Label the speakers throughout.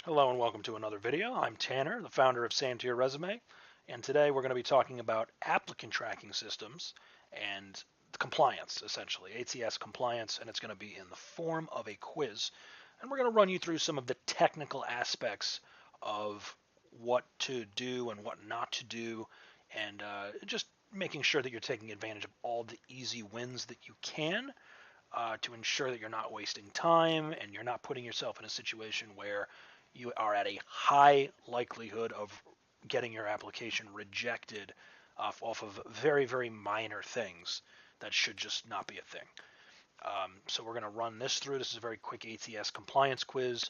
Speaker 1: Hello and welcome to another video. I'm Tanner, the founder of Santerre Resume, and today we're going to be talking about applicant tracking systems and compliance, essentially, ATS compliance, and it's going to be in the form of a quiz. And we're going to run you through some of the technical aspects of what to do and what not to do, and just making sure that you're taking advantage of all the easy wins that you can to ensure that you're not wasting time and you're not putting yourself in a situation where you are at a high likelihood of getting your application rejected off of very, very minor things that should just not be a thing. So we're going to run this through. This is a very quick ATS compliance quiz,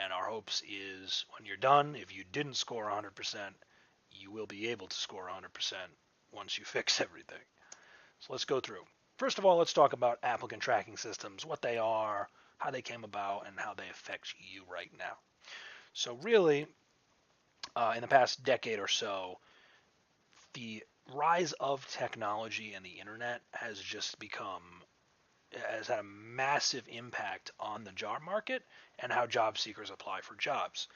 Speaker 1: and our hopes is when you're done, if you didn't score 100%, you will be able to score 100% once you fix everything. So let's go through. First of all, let's talk about applicant tracking systems, what they are, how they came about, and how they affect you right now. So really, in the past decade or so, the rise of technology and the internet has had a massive impact on the job market and how job seekers apply for jobs.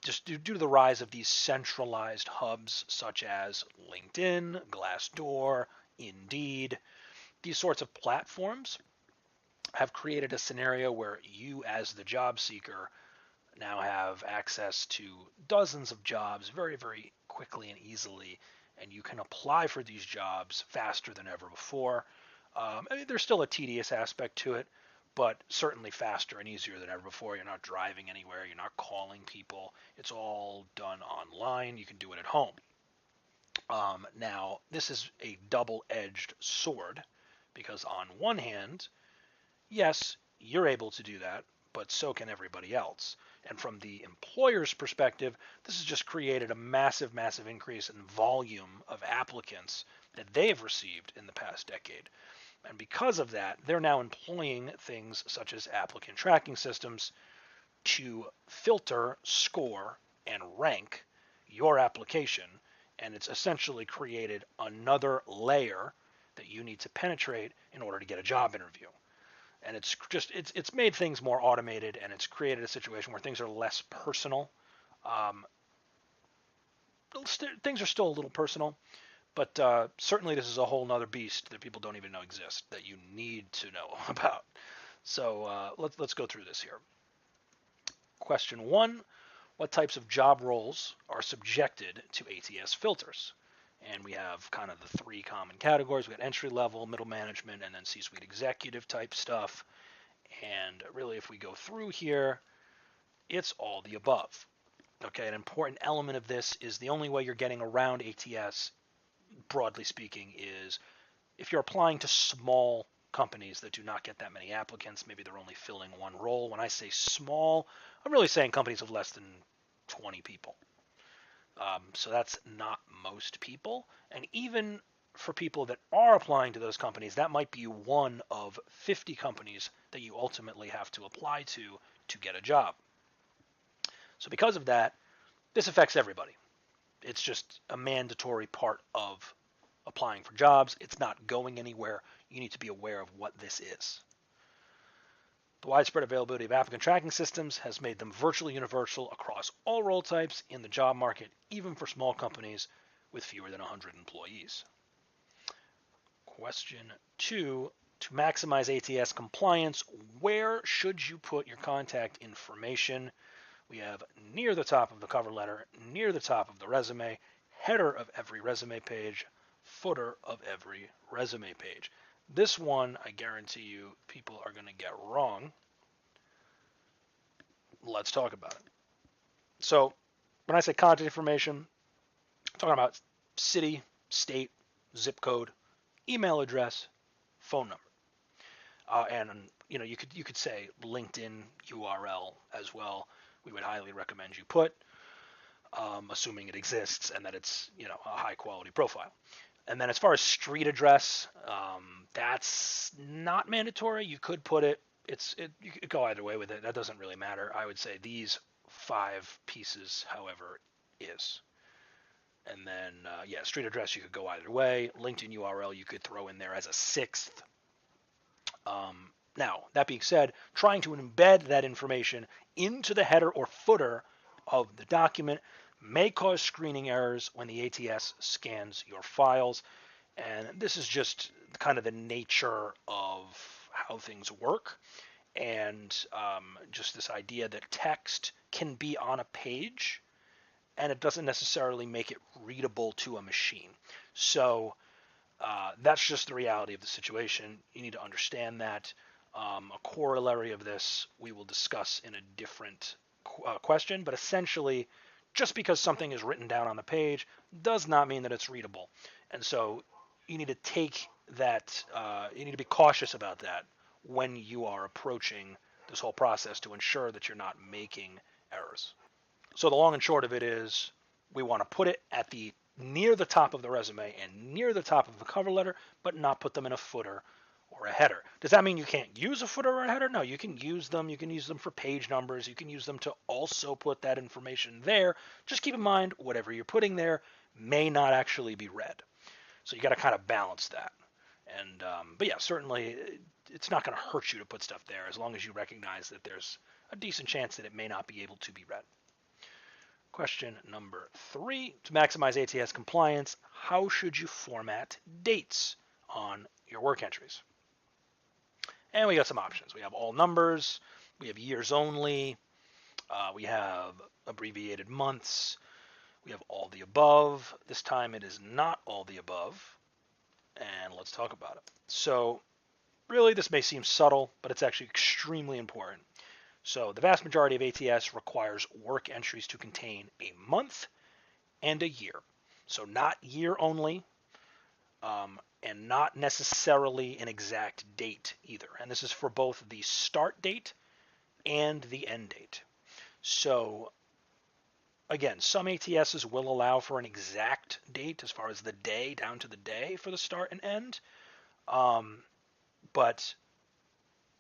Speaker 1: Just due to the rise of these centralized hubs such as LinkedIn, Glassdoor, Indeed, these sorts of platforms have created a scenario where you, as the job seeker, now have access to dozens of jobs very, very quickly and easily, and you can apply for these jobs faster than ever before. I mean, there's still a tedious aspect to it, but certainly faster and easier than ever before. You're not driving anywhere, you're not calling people. It's all done online. You can do it at home. Now, this is a double-edged sword because, on one hand, yes, you're able to do that, but so can everybody else. And from the employer's perspective, this has just created a massive, massive increase in volume of applicants that they've received in the past decade. And because of that, they're now employing things such as applicant tracking systems to filter, score, and rank your application. And it's essentially created another layer that you need to penetrate in order to get a job interview. And it's made things more automated, and it's created a situation where things are less personal. Um, Things are still a little personal, but certainly this is a whole nother beast that people don't even know exists that you need to know about. So let's go through this here. Question one: what types of job roles are subjected to ATS filters? And we have kind of the three common categories. We got entry level, middle management, and then C-suite executive type stuff. And really, if we go through here, it's all the above. Okay, an important element of this is the only way you're getting around ATS, broadly speaking, is if you're applying to small companies that do not get that many applicants, maybe they're only filling one role. When I say small, I'm really saying companies of less than 20 people. So that's not most people. And even for people that are applying to those companies, that might be one of 50 companies that you ultimately have to apply to get a job. So because of that, this affects everybody. It's just a mandatory part of applying for jobs. It's not going anywhere. You need to be aware of what this is. The widespread availability of applicant tracking systems has made them virtually universal across all role types in the job market, even for small companies with fewer than 100 employees. Question two: to maximize ATS compliance, where should you put your contact information? We have near the top of the cover letter, near the top of the resume, header of every resume page, footer of every resume page. This one, I guarantee you, people are going to get wrong. Let's talk about it. So, when I say contact information, I'm talking about city, state, zip code, email address, phone number, and you could say LinkedIn URL as well. We would highly recommend you put, assuming it exists and that it's a high quality profile. And then as far as street address, that's not mandatory. You could put it. You could go either way with it. That doesn't really matter. I would say these 5 pieces, however, is. And then street address you could go either way. LinkedIn URL you could throw in there as a 6th. Now, that being said, trying to embed that information into the header or footer of the document may cause screening errors when the ATS scans your files. And this is just kind of the nature of how things work. And just this idea that text can be on a page and it doesn't necessarily make it readable to a machine. So that's just the reality of the situation. You need to understand that. A corollary of this we will discuss in a different question, but essentially, just because something is written down on the page does not mean that it's readable. And so you need to take that, you need to be cautious about that when you are approaching this whole process to ensure that you're not making errors. So the long and short of it is we want to put it at the near the top of the resume and near the top of the cover letter, but not put them in a footer or a header. Does that mean you can't use a footer or a header? No, you can use them. You can use them for page numbers. You can use them to also put that information there. Just keep in mind, whatever you're putting there may not actually be read. So you got to kind of balance that. And but yeah, certainly it's not going to hurt you to put stuff there as long as you recognize that there's a decent chance that it may not be able to be read. Question number 3, to maximize ATS compliance, how should you format dates on your work entries? And we got some options. We have all numbers, we have years only, we have abbreviated months, we have all the above. This time it is not all the above, and let's talk about it. So really this may seem subtle, but it's actually extremely important. So the vast majority of ATS requires work entries to contain a month and a year. So not year only, and not necessarily an exact date either. And this is for both the start date and the end date. So again, some ATSs will allow for an exact date as far as the day, down to the day for the start and end. But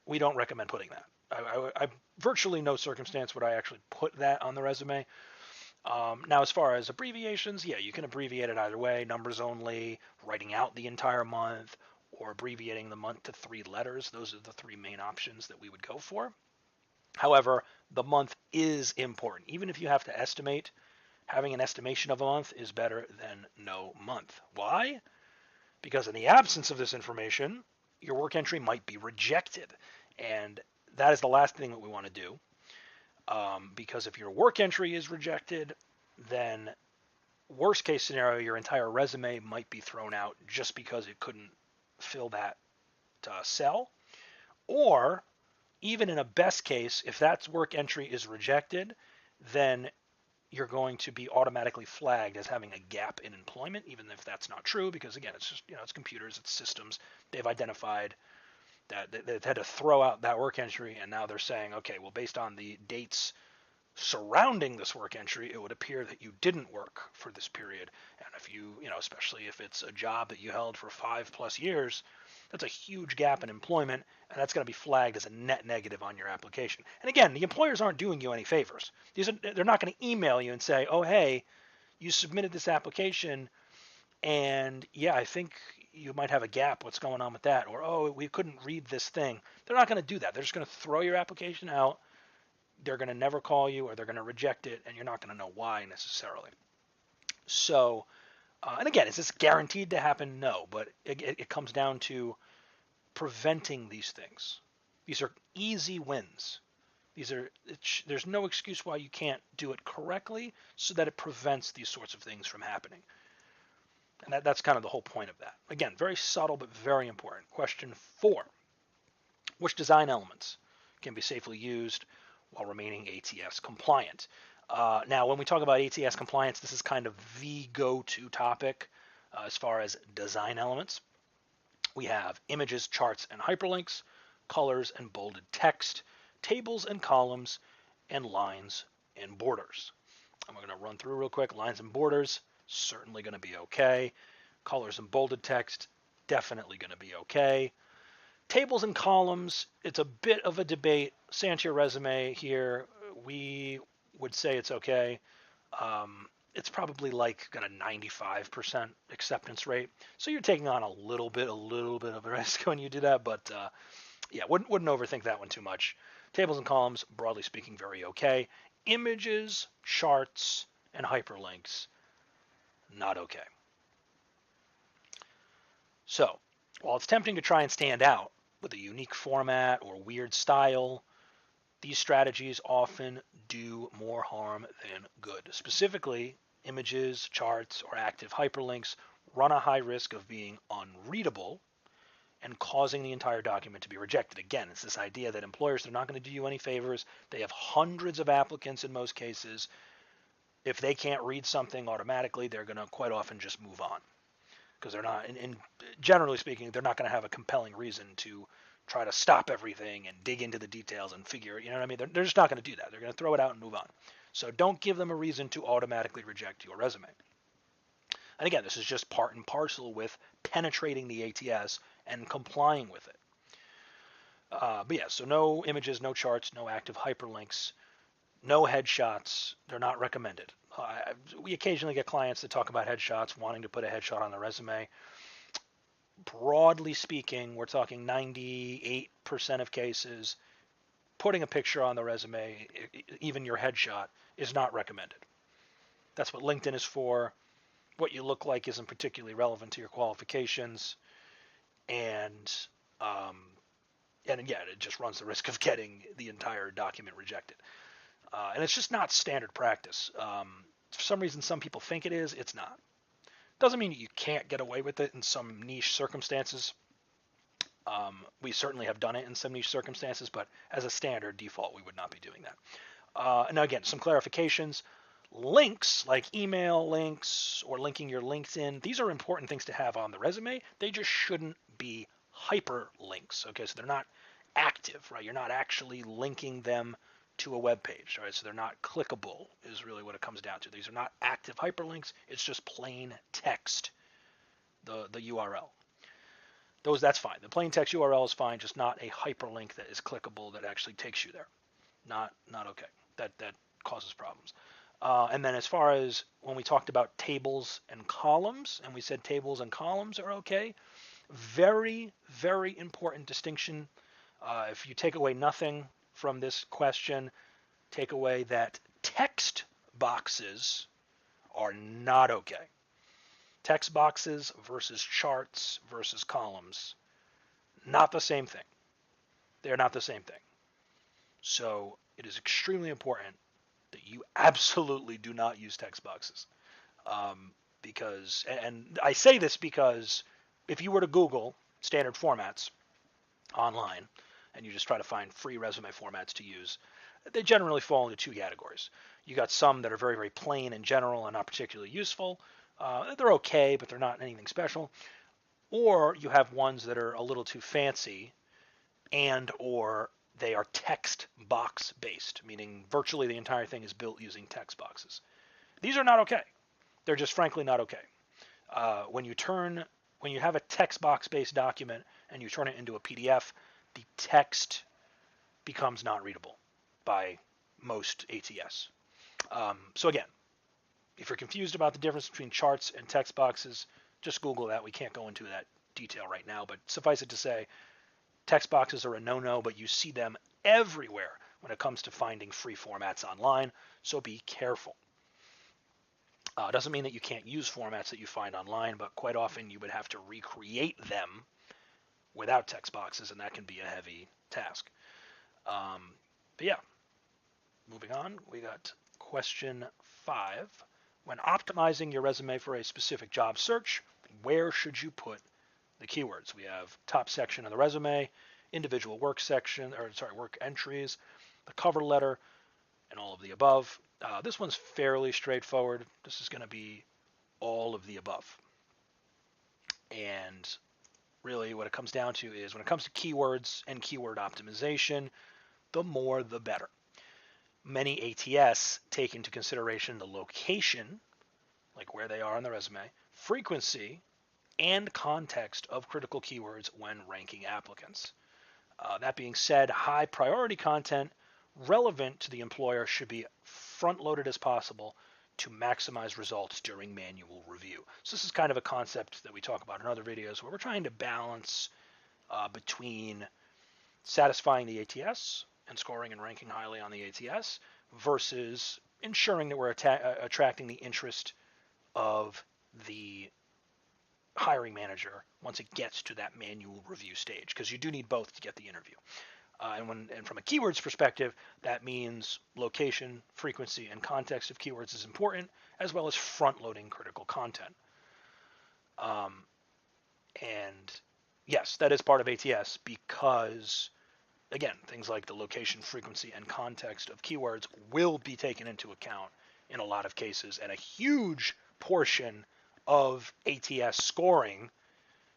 Speaker 1: we don't recommend putting that. I virtually no circumstance would I actually put that on the resume. Now, as far as abbreviations, yeah, you can abbreviate it either way, numbers only, writing out the entire month, or abbreviating the month to 3 letters. Those are the 3 main options that we would go for. However, the month is important. Even if you have to estimate, having an estimation of a month is better than no month. Why? Because in the absence of this information, your work entry might be rejected. And that is the last thing that we want to do. Because if your work entry is rejected, then worst case scenario, your entire resume might be thrown out just because it couldn't fill that cell. Or even in a best case, if that work entry is rejected, then you're going to be automatically flagged as having a gap in employment, even if that's not true, because again, it's just, it's computers, it's systems. They've identified that they've had to throw out that work entry, and now they're saying, okay, well, based on the dates surrounding this work entry, it would appear that you didn't work for this period. And if you, especially if it's a job that you held for 5+ years, that's a huge gap in employment, and that's going to be flagged as a net negative on your application. And again, the employers aren't doing you any favors. They're not going to email you and say, oh, hey, you submitted this application, and yeah, I think you might have a gap. What's going on with that? Or, oh, we couldn't read this thing. They're not going to do that. They're just going to throw your application out. They're going to never call you, or they're going to reject it, and you're not going to know why necessarily. So, and again, is this guaranteed to happen? No, but it comes down to preventing these things. These are easy wins. There's no excuse why you can't do it correctly, so that it prevents these sorts of things from happening. And that's kind of the whole point of that. Again, very subtle, but very important. Question 4. Which design elements can be safely used while remaining ATS compliant? Now, when we talk about ATS compliance, this is kind of the go-to topic as far as design elements. We have images, charts, and hyperlinks, colors and bolded text, tables and columns, and lines and borders. I'm going to run through real quick. Lines and borders, certainly going to be okay. Colors and bolded text, definitely going to be okay. Tables and columns, it's a bit of a debate. Santerre resume here, we would say it's okay. It's probably like got a 95% acceptance rate. So you're taking on a little bit of a risk when you do that, but Yeah, wouldn't overthink that one too much. Tables and columns, broadly speaking, very okay. Images, charts, and hyperlinks, not okay. So, while it's tempting to try and stand out with a unique format or weird style, these strategies often do more harm than good. Specifically, images, charts, or active hyperlinks run a high risk of being unreadable and causing the entire document to be rejected. Again, it's this idea that employers are not going to do you any favors. They have hundreds of applicants in most cases. If they can't read something automatically, they're going to quite often just move on because they're not, and generally speaking, they're not going to have a compelling reason to try to stop everything and dig into the details and figure, you know what I mean? They're just not going to do that. They're going to throw it out and move on. So don't give them a reason to automatically reject your resume. And again, this is just part and parcel with penetrating the ATS and complying with it. But yeah, so no images, no charts, no active hyperlinks, no headshots. They're not recommended. We occasionally get clients that talk about headshots, wanting to put a headshot on the resume. Broadly speaking, we're talking 98% of cases, putting a picture on the resume, even your headshot, is not recommended. That's what LinkedIn is for. What you look like isn't particularly relevant to your qualifications, and again, it just runs the risk of getting the entire document rejected. And it's just not standard practice. For some reason, some people think it is. It's not. Doesn't mean you can't get away with it in some niche circumstances. We certainly have done it in some niche circumstances, but as a standard default, we would not be doing that. And now again, some clarifications. Links like email links or linking your LinkedIn, these are important things to have on the resume. They just shouldn't be hyperlinks. Okay, so they're not active, right? You're not actually linking them to a web page, right? So they're not clickable is really what it comes down to. These are not active hyperlinks. It's just plain text, the URL. That's fine. The plain text URL is fine, just not a hyperlink that is clickable that actually takes you there. Not okay. That causes problems. And then as far as when we talked about tables and columns, and we said tables and columns are okay, very, very important distinction. If you take away nothing from this question, take away that text boxes are not okay. Text boxes versus charts versus columns, not the same thing. They're not the same thing. So it is extremely important that you absolutely do not use text boxes. Because, and I say this because if you were to Google standard formats online and you just try to find free resume formats to use, they generally fall into two categories. You got some that are very, very plain in general and not particularly useful. They're okay, but they're not anything special. Or you have ones that are a little too fancy and or they are text box based, meaning virtually the entire thing is built using text boxes. These are not okay. They're just frankly not okay. When you have a text box based document and you turn it into a PDF, the text becomes not readable by most ATS. So again, if you're confused about the difference between charts and text boxes, just Google that. We can't go into that detail right now, but suffice it to say, text boxes are a no-no, but you see them everywhere when it comes to finding free formats online, so be careful. Doesn't mean that you can't use formats that you find online, but quite often you would have to recreate them without text boxes, and that can be a heavy task. But yeah, moving on, we got question 5. When optimizing your resume for a specific job search, where should you put the keywords? We have top section of the resume, individual work work entries, the cover letter, and all of the above. This one's fairly straightforward. This is going to be all of the above. And really what it comes down to is when it comes to keywords and keyword optimization, the more the better. Many ATS take into consideration the location, like where they are on the resume, frequency, and context of critical keywords when ranking applicants. That being said, high priority content relevant to the employer should be front-loaded as possible to maximize results during manual review. So this is kind of a concept that we talk about in other videos where we're trying to balance between satisfying the ATS and scoring and ranking highly on the ATS versus ensuring that we're attracting the interest of the hiring manager once it gets to that manual review stage, because you do need both to get the interview. And from a keywords perspective, that means location, frequency, and context of keywords is important, as well as front-loading critical content. And yes, that is part of ATS because, again, things like the location, frequency, and context of keywords will be taken into account in a lot of cases, and a huge portion of ATS scoring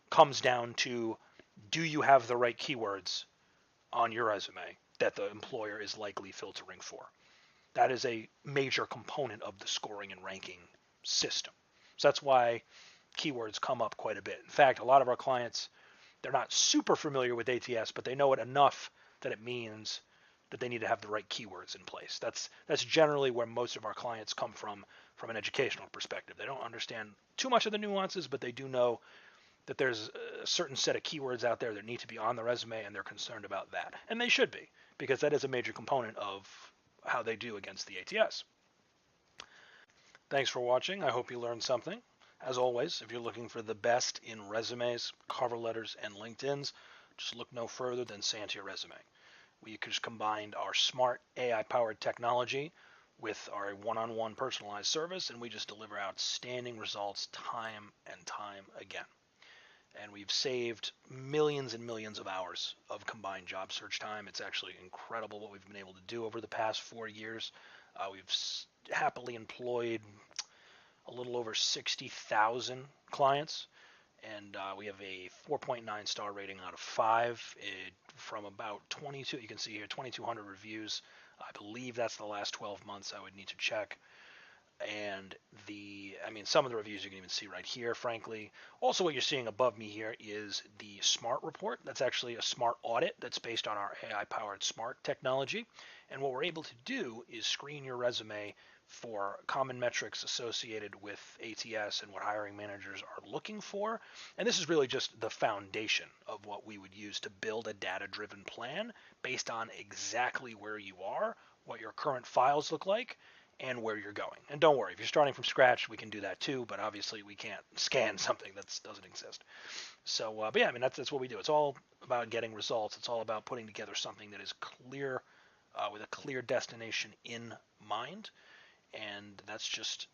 Speaker 1: comes down to, do you have the right keywords on your resume that the employer is likely filtering for? That is a major component of the scoring and ranking system. So that's why keywords come up quite a bit. In fact, a lot of our clients, they're not super familiar with ATS, but they know it enough that it means that they need to have the right keywords in place. That's generally where most of our clients come from an educational perspective. They don't understand too much of the nuances, but they do know that there's a certain set of keywords out there that need to be on the resume, and they're concerned about that. And they should be, because that is a major component of how they do against the ATS. Thanks for watching. I hope you learned something. As always, if you're looking for the best in resumes, cover letters, and LinkedIn's, just look no further than Santerre Resume. We just combined our smart AI-powered technology with our one-on-one personalized service, and we just deliver outstanding results time and time again. And we've saved millions and millions of hours of combined job search time. It's actually incredible what we've been able to do over the past 4 years. We've happily employed a little over 60,000 clients, and we have a 4.9 star rating out of 5 from about 22. You can see here 2,200 reviews. I believe that's the last 12 months. I would need to check. And some of the reviews you can even see right here, frankly. Also, what you're seeing above me here is the SMART report. That's actually a SMART audit that's based on our AI-powered SMART technology. And what we're able to do is screen your resume for common metrics associated with ATS and what hiring managers are looking for. And this is really just the foundation of what we would use to build a data-driven plan based on exactly where you are, what your current files look like, and where you're going. And don't worry, if you're starting from scratch, we can do that too, but obviously we can't scan something that doesn't exist. So, but yeah, that's what we do. It's all about getting results. It's all about putting together something that is clear, with a clear destination in mind. And that's just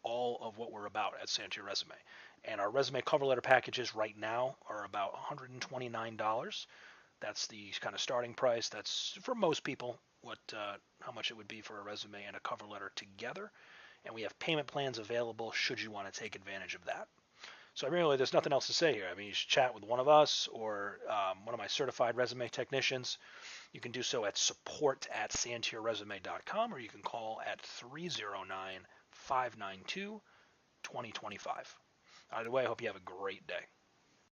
Speaker 1: all of what we're about at Santerre Resume. And our resume cover letter packages right now are about $129. That's the kind of starting price. That's for most people how much it would be for a resume and a cover letter together. And we have payment plans available should you want to take advantage of that. So really, there's nothing else to say here. You should chat with one of us or one of my certified resume technicians. You can do so at support@santerresume.com, or you can call at 309-592-2025. Either way, I hope you have a great day.